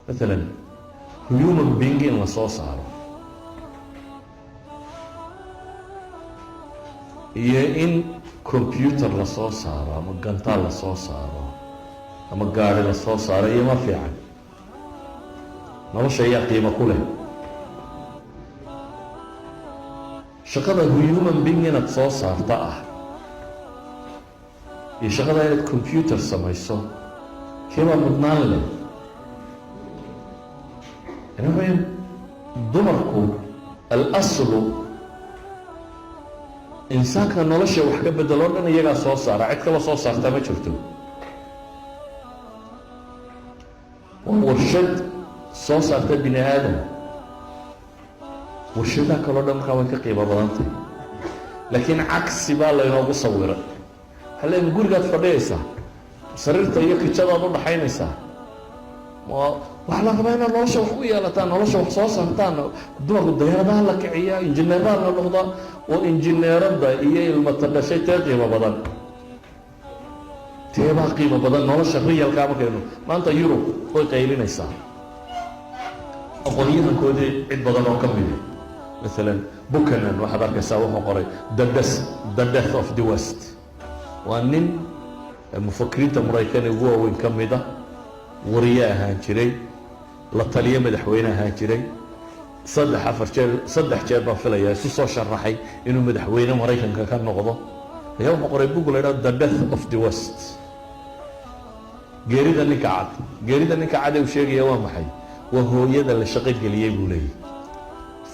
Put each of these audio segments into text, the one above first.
مثلا human being in la soo saaro iyo in computer la soo saaro ama gantaal la soo saaro ama gaari la soo saaro iyo ma fiican nolosha ayaa qiimo ku leh shaqada human being inaad soo saarta ah iyo shaqada inaad computer samayso keebaa mudnaan leh يعني dumarku al-aslu insaanka nolosha wax ka bedelo dhan iyagaa soo saara cid kala soo saartaa ma jirto warshad soo saarta bini aadam warshadaha kaloo dhan markaa way ka qiimo badantay laakiin cagsi baa laynoogu sawiray waxaa leeyahay gurigaad fadhiyaysaa sariirta iyo kijadaad u dhaxaynaysaa waxaa la rabaa inaad nolosha wax u yeelataan nolosha wax soo saartaan dumarku dayaaradaha la kiciyaa injineeraha la noqdaa oo injineerada iyo ilmata dhashay tee qiimo badan teebaa qiimo badan nolosha riyalkaa markaynu maanta yurub way qaylinaysaa aqoonyahankoodii cid badan oo ka mida maalan buchanan waxaad arkaysaa wuxuu qoray the death of the west waa nin mufakiriinta maraykan ugu waaweyn ka mida wariye ahaan jiray la taliye madaxweyne ahaan jiray saddex jeer baan filayaa isu soo sharaxay inuu madaxweyne maraykanka ka noqdo ayaa wuxuu qoray bug la yidhahdo the death of the west geerida ninka cad geerida ninka cad uu sheegaya waa maxay waa hooyada la shaqo geliyey buu leeyahay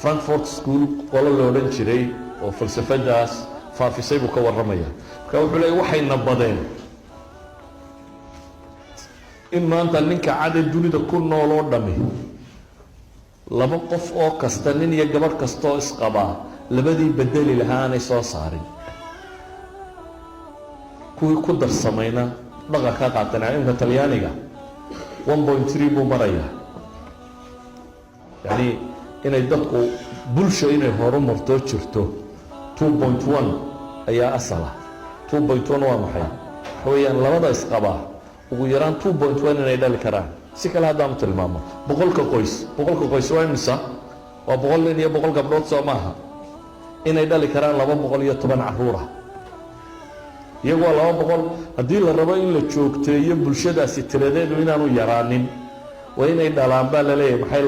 frankfurt school qolo la odhan jiray oo falsafadaas faafisay buu ka warramaya marka wuxuu leeyahay waxayna badeen in maanta ninka cad dunida ku nool oo dhami laba qof oo kasta nin iyo gabadh kastoo isqabaa labadii bedeli lahaa aanay soo saarin kuwii ku darsamayna dhaqa ka qaatana imka talyaaniga 1.3 buu marayaa yani inay dadku bulsho inay horumartoo jirto 2.1 ayaa asala 2.1 waa maxay waxa weeyaan labada isqabaa ugu yaraan 2.1 inay dhali karaan si kale haddaanu tilmaamo boqolka qoys waa imisa waa 100 nin iyo 100 gabdhood soo maaha inay dhali karaan 210 caruura iyagoo 200 haddii la rabo in la joogteeyo bulshadaasi tiradeedu inaanu yaraanin waa inay dhalaan baa la leeyahay maxay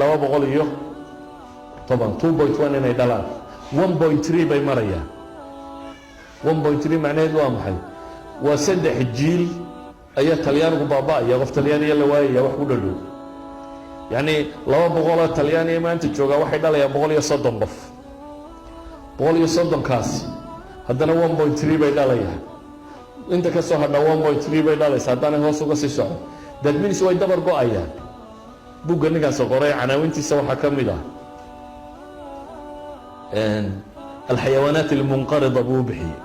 210 inay dhalaan 1.3 bay marayaan 1.3 macnaheedu waa maxay waa 3 jiil ayaa talyaanigu baaba'aya qof talyaaniya la waayaya wax ku dhadhow yacni 200 talyaaniya maanta joogaa waxay dhalayaan 130 qof 130kaasi haddana 1.3 bay dhalayaan inta ka soo hadha 1.3 bay dhalaysa haddana hoos uga sii socdo that means way dabar go-ayaan bugga ninkaas qoray canaawintiisa waxaa ka mid ah alxayawaanaat almunqarida buu bixiyey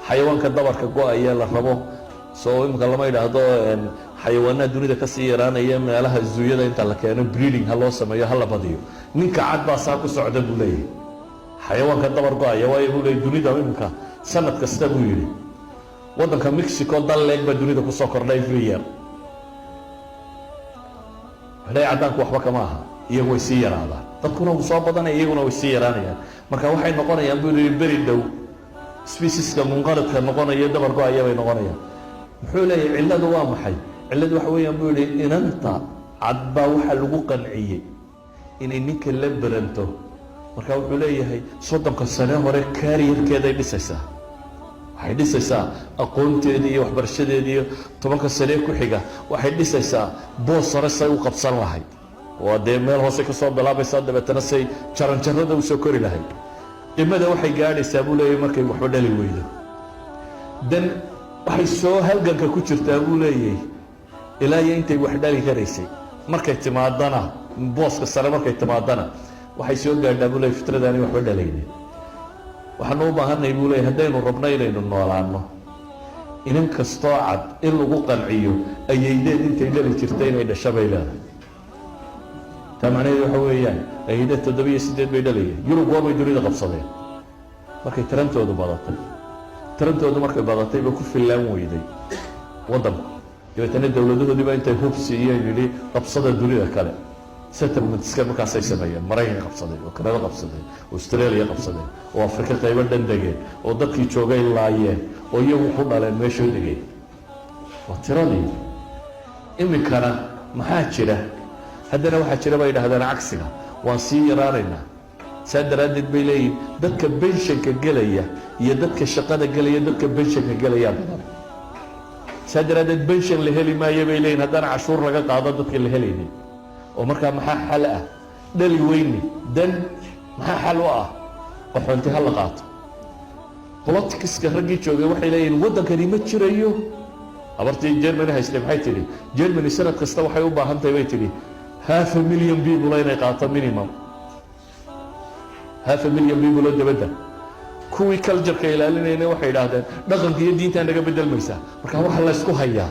xayawaanka dabarka go-aya la rabo soo imika lama yidhaahdo xayawaanaha dunida kasii yaraanaya meelaha zuuyada inta la keeno breeding ha loo sameeyo ha la badiyo ninka cad baa saa ku socda buu leeyahay xayawaanka dabar go-aya waayo buu leeyahy dunida imika sanad kasta buu yidhi waddanka mexico dal leeg baa dunida kusoo kordhay every year waxdhay caddaanku waxba kama aha iyagu way sii yaraadaan dadkuna wuu soo badanaya iyaguna way sii yaraanayaan marka waxay noqonayaan buu yidhi beri dhow specieska munqaridka noqonaya dabar go-aya bay noqonayaan muxuu leeyahay cilladu waa maxay cilladu waxa weeyaan buu yidhi inanta cad baa waxaa lagu qanciyey inay ninka la beranto marka wuxuu leeyahay 30 sane hore kaariyarkeeday dhisaysaa waxay dhisaysaa aqoonteedii iyo waxbarashadeedii iyo 10 sane ku xiga waxay dhisaysaa boos sare say u qabsan lahayd waa dee meel hoose ka soo bilaabaysaa dabeetana say jaranjarada u soo kori lahayd qimada waxay gaadhaysaa buu leeyahay markay waxba dhali weydo dan waxay soo halganka ku jirtaa buu leeyahay ilaa iyo intay wax dhali karaysay markay timaadana booska sare markay timaadana waxay soo gaadhaa buu leeyahay fitradaani waxba dhalaynin waxaanu u baahanay buu leeyahay haddaynu rabno inaynu noolaanno inan kastoo cad in lagu qanciyo ayaydeed intay dhali jirtay inay dhasho bay leedahay taa macnaheedu waxa weeyaan ayaydeed 7 iyo 8 bay dhalayeen yurub waa bay dunida qabsadeen markay tarantoodu markay badatay ba ku filaan weyday waddanku dabeetana dowladahoodiiba intay hub siiyeen yidhi qabsada dunida kale settlementska markaasay sameeyeen, maraykan qabsadeen oo kanada qabsadeen oo australia qabsadeen oo afrika qaybo dhan degeen oo dadkii joogay laayeen oo iyagu ku dhaleen meeshoo degeen. waa tiradii. iminkana maxaa jira? haddana waxaa jira bay yidhahdeen cagsiga, waan sii yaraanaynaa. saa daraaddeed bay leeyihin dadka benshanka gelaya iyo dadka shaqada gelaya, dadka benshanka gelayaa badan. saa daraaddeed benshan la heli maayo bay leeyihin haddana cashuur laga qaado dadka la helaynin. oo markaa maxaa xal ah? dhali weyni dan maxaa xal u ah? qaxoonti ha la qaato. boloticska raggii joogay waxay leeyihin waddankani ma jirayo. habartii Germany haystay maxay tidhi? Germany sanad kasta waxay u baahan tahay bay tidhi 500,000 people inay qaato minimum. 500,000 people dabadda. kuwii culture-ka ilaalinayna waxay yidhaahdeen dhaqanka iyo diinta naga bedelmaysaa. marka waxa la isku hayaa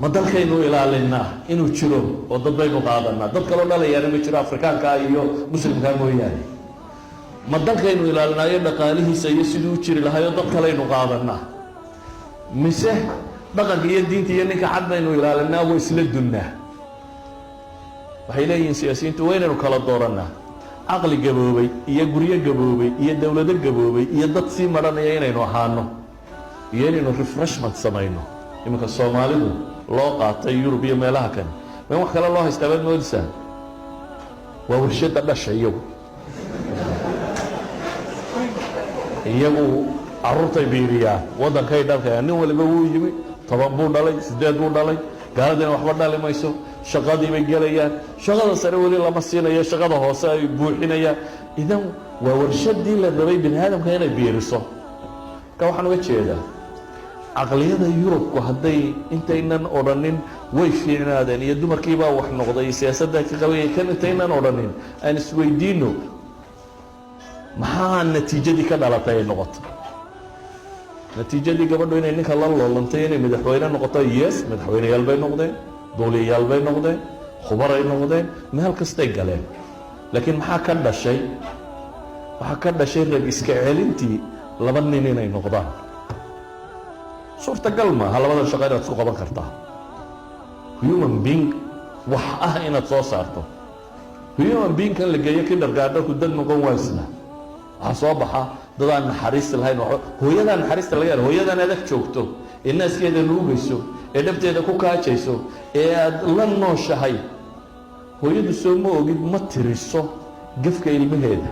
ma dalkaynu ilaalinaa inuu jiro oo dad baynu qaadanaa, dad kaloo dhalayaana ma jiro afrikaanka iyo muslimka mooyaane. ma dalkaynu ilaalinaayo dhaqaalihiisa iyo siduu u jiri lahaayoo dad kalaynu qaadanaa, mise dhaqanka iyo diinta iyo ninka cad baynu ilaalinaa waa isla dunnaa. waxay leeyihiin siyaasiyiintu waa inaynu kala doorannaa caqli gaboobay iyo guryo gaboobay iyo dowlado gaboobay iyo dad sii madhanaya inaynu ahaano, iyo inaynu refreshment samayno. iminka soomaalidu loo qaatay yurub iyo meelaha kale ma wax kale loo haystaa baad moodaysaa? waa warshadda dhasha. iyagu carruurtay biiriyaan, waddankay dhalkayaan. nin waliba wuu yimi 10 buu dhalay, 8 buu dhalay. gaaladina waxba dhali mayso, shaqadii bay gelayaan. shaqada sare weli lama siinayo, shaqada hoose ay buuxinayaan. idan waa warshaddii la rabay bini aadamka inay biiriso. marka waxaan uga jeedaa caqliyada yurubku hadday intaynan odhanin way fiicnaadeen iyo dumarkiibaa wax noqday siyaasadda ka qabaya kan intaynan odhanin aan isweydiino maxaa natiijadii ka dhalatay ay noqoto. natiijadii gabadhu inay ninka la loolantay inay madaxweyne noqoto, yes, madaxweyneyaal bay noqdeen, duuliyayaal bay noqdeen, khubaray noqdeen, meel kastay galeen. laakiin maxaa ka dhashay? waxaa ka dhashay rag iska celintii 2 nin inay noqdaan. suurtagal maaha labadan shaqo inaad isku qaban kartaa. human being wax ah inaad soo saarto. human being kan la geeyo kindergartenku dad noqon waysna waxaa soo baxa dadaan naxariis lahayn. hooyadaan naxariista laga yahay hooyadaan adag joogto ee naaskeeda nuugayso ee dhabteeda ku kaajayso ee aad la nooshahay. hooyadu soo ma ogid ma tiriso gafka ilmaheeda.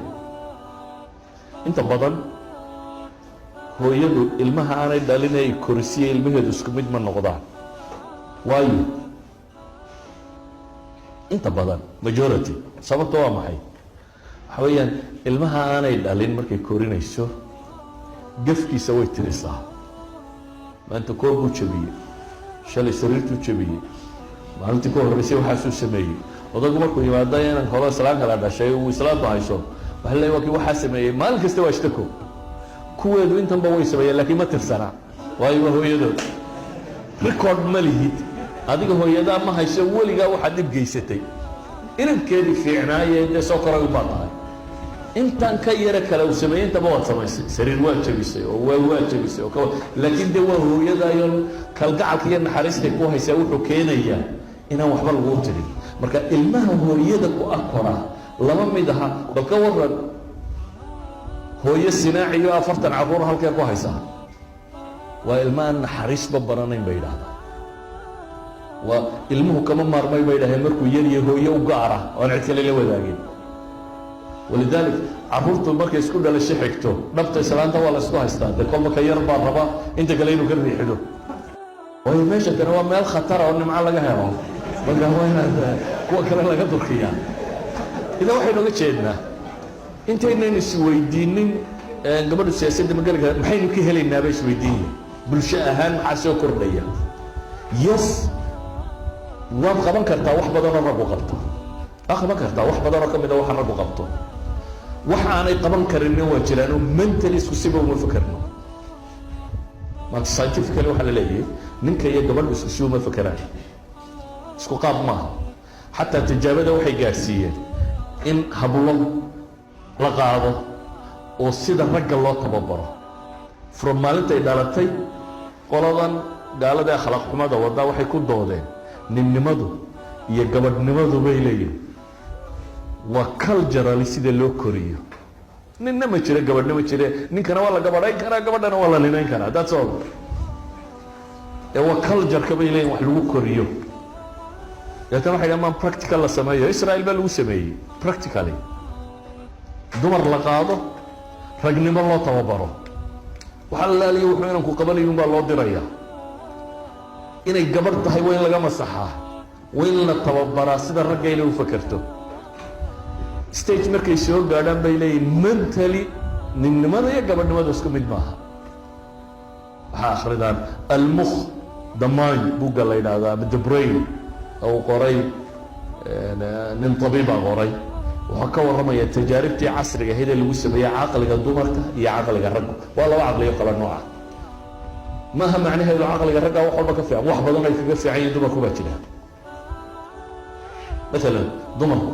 inta badan hooyadu ilmaha aanay dhalin ay korisiye ilmaheedu isku mid ma noqdaan. waayo inta badan majority sababta waa maxay? waxa weeyaan ilmaha aanay dhalin markay korinayso gafkiisa way tirisaa. maanta koob buu jabiyey, shalay sariirtuu jabiyey, maalintii ka horreysay waxaasuu sameeyey. odagu markuu yimaado inaan holo islaan kala dhashay uu islaantu hayso waxa leeyahay waa kii waxaa sameeyey, maalin kasta waa ishtako. kuweedu intanba way sameeyeen laakiin ma tirsanaa, waayo waa hooyadood. record ma lihid adiga, hooyadaa ma hayso weligaa waxaad dhib geysatay. inankeedii fiicnaayee dee soo koray ubaa tahay. intaan ka yara kale uu sameeyey intaba waad samaysay. sariir waa jabisay oo waa jabisay oo laakiin dee waa hooyadaayo kalgacalka iyo naxariistay ku haysaa wuxuu keenayaa inaan waxba laguu tirin. marka ilmaha hooyada ku koraa lama mid aha. bal ka waran hooyo sinaaci iyo 40 carruur halkee ku haysaa? waa ilma aan naxariisba baranayn bay yidhahdaan. waa ilmuhu kama maarmay bay dhaheen markuu yar iyo hooyo u gaara oon cid kale la wadaagin. walidaalik carruurtu markay isku dhalasho xigto dhabta islaanta waa la isku haystaa. dee kolba ka yar baa raba inta kale inuu ka riixido. waayo meesha tani waa meel khatara oo nimco laga helo. marka waa inaad kuwa kale laga durkiyaa. idan waxaynu uga jeednaa intaynan isweydiinin gabadhu siyaasadda magala maxaynu ka helaynaaba isweydiinaya. bulsho ahaan maxaa soo kordhaya? yes, waad qaban kartaa wax badanoo raggu qabto. waad qaban kartaa wax badanoo ka mid a waxa raggu qabto. wax aanay qaban karinna waa jiraanoo mentally isku siba uma fakarno. maanta scientifically waxaa la leeyahay ninka iyo gabadhu isku si uma fakeraan, isku qaab maaha. xataa tijaabada waxay gaadhsiiyeen in hablo la qaado oo sida ragga loo tababaro from maalintay dhalatay. qoladan gaalada akhlaaq xumada waddaa waxay ku doodeen ninnimadu iyo gabadhnimadu bay leeyihin waa culturally sida loo koriyo. ninna ma jira gabadhna ma jire, ninkana waa la gabadhayn karaa, gabadhana waa la ninayn karaa, that's all. waa cultureka bay leeyihin wax lagu koriyo. deetana waxay dhamaan practical la sameeyo. Israel baa lagu sameeyey practically, dumar la qaado, ragnimo loo tababaro, waxa la laaliyo wuxuu inanku qabanayo baa loo dirayaa. inay gabadh tahay waa in laga masaxaa, waa in la tababaraa sida ragga inay u fakerto. stage markay soo gaadhaan bay leeyihin mentally ninnimada iyo gabadhnimada isku mid maaha. waxaa akhridaan almukh the mind buugga la yidhaahdaa ama the brain ou qoray nin tabiibaa qoray. wuxuu ka warramaya tajaaribtii casriga ahayd ee lagu sameeyey caqliga dumarka iyo caqliga ragga. waa laba caqliyo kala nooca. maaha macnaheedu caqliga ragga wax walba ka fiican, wax badan ay kaga fiican yihiin dumarku baa jira. maalan dumarku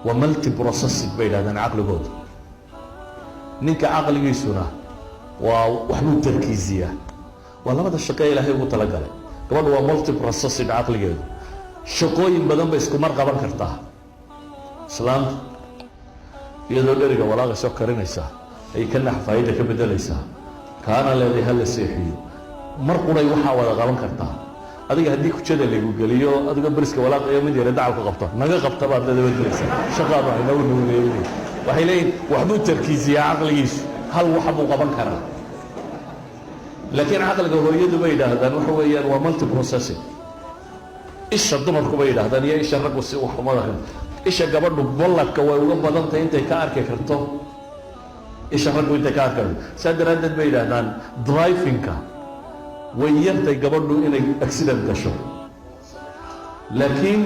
waa multi processing bay yidhahdaan caqligooda. ninka caqligiisuna waa waxbuu tarkiisiyaa. waa labada shaqo ilaahay ugu talagalay. gabadhu waa multi processing caqligeedu, shaqooyin badan bay isku mar qaban kartaa. islaamtu iyadoo dheriga walaaqa soo karinaysaa ay ka naxfaayada ka bedelaysaa, kaana leedahay hala seexiyo, mar quray waxaa wada qaban kartaa. adiga haddii kujada lagu geliyo adiga bariska walaaqayo mid yare dacalku qabto naga qabta baad leedahay shaqaadu ay nagu nuuleeyeen. waxay leeyihin waxbuu tarkiisiyaa caqligiisu, hal wax buu qaban karaa. laakiin caqliga hooyadu bay yidhaahdaan waxa weeyaan waa multi processing. isha dumarku bay yidhaahdaan iyo isha raggu si wax uma darin. isha gabadhu balladka way uga badan tahay intay ka arki karto isha raggu intay ka arki karto. saa daraaddeed bay yidhaahdaan drivingka way yartay gabadhu inay accident gasho, laakiin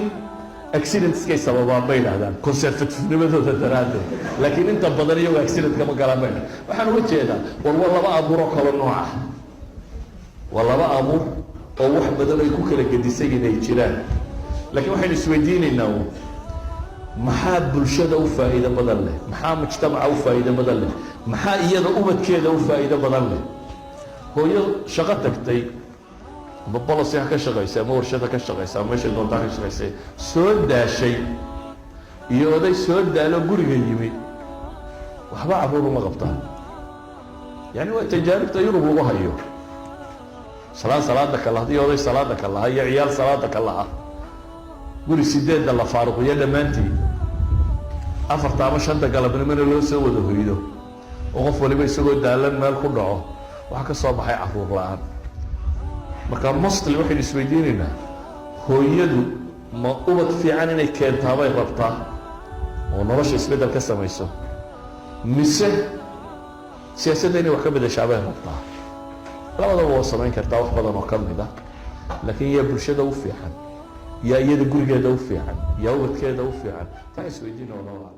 accidentskay sababaan bay yidhahdaan conservative-nimadooda daraaddeed. laakiin inta badan iyagoo accident kama galaan bay dhahdaan. waxaan uga jeedaa war waa laba abuuroo kala nooca. waa laba abuur oo wax badan ay ku kala gedisay inay jiraan. laakiin waxaynu isweydiinaynaa maxaa bulshada u faa'iido badan leh, maxaa mujtamaca u faa'iido badan leh, maxaa iyada ubadkeeda u faa'iido badan leh. hooyo shaqo tagtay ama bolosi ha ka shaqaysa ama warshada ka shaqaysa ama meeshay doontaa ka shaqaysay, soo daashay iyo oday soo daalo guriga yimi, waxba carruur uma qabtaan. yani waa tajaaribta yurub lagu hayo. salaada ka laha iyo oday salaada ka laha iyo ciyaal salaada ka laha, guri 8 la faaruqiyo dhammaantii 4 ama 5 galabnimona loo soo wada hoydo oo qof waliba isagoo daalan meel ku dhaco, waxaa ka soo baxay carruur la-aan. marka mostly waxaynu isweydiinaynaa hooyadu ma ubad fiican inay keentaa bay rabtaa oo nolosha isbeddel ka samayso, mise siyaasadda inay wax ka bedeshaa bay rabtaa. labadaba waa samayn kartaa wax badan oo ka mid ah. laakiin yaa bulshada u fiican, yaa iyada gurigeeda u fiican, yaa ubadkeeda u fiican, taa isweydiina walaa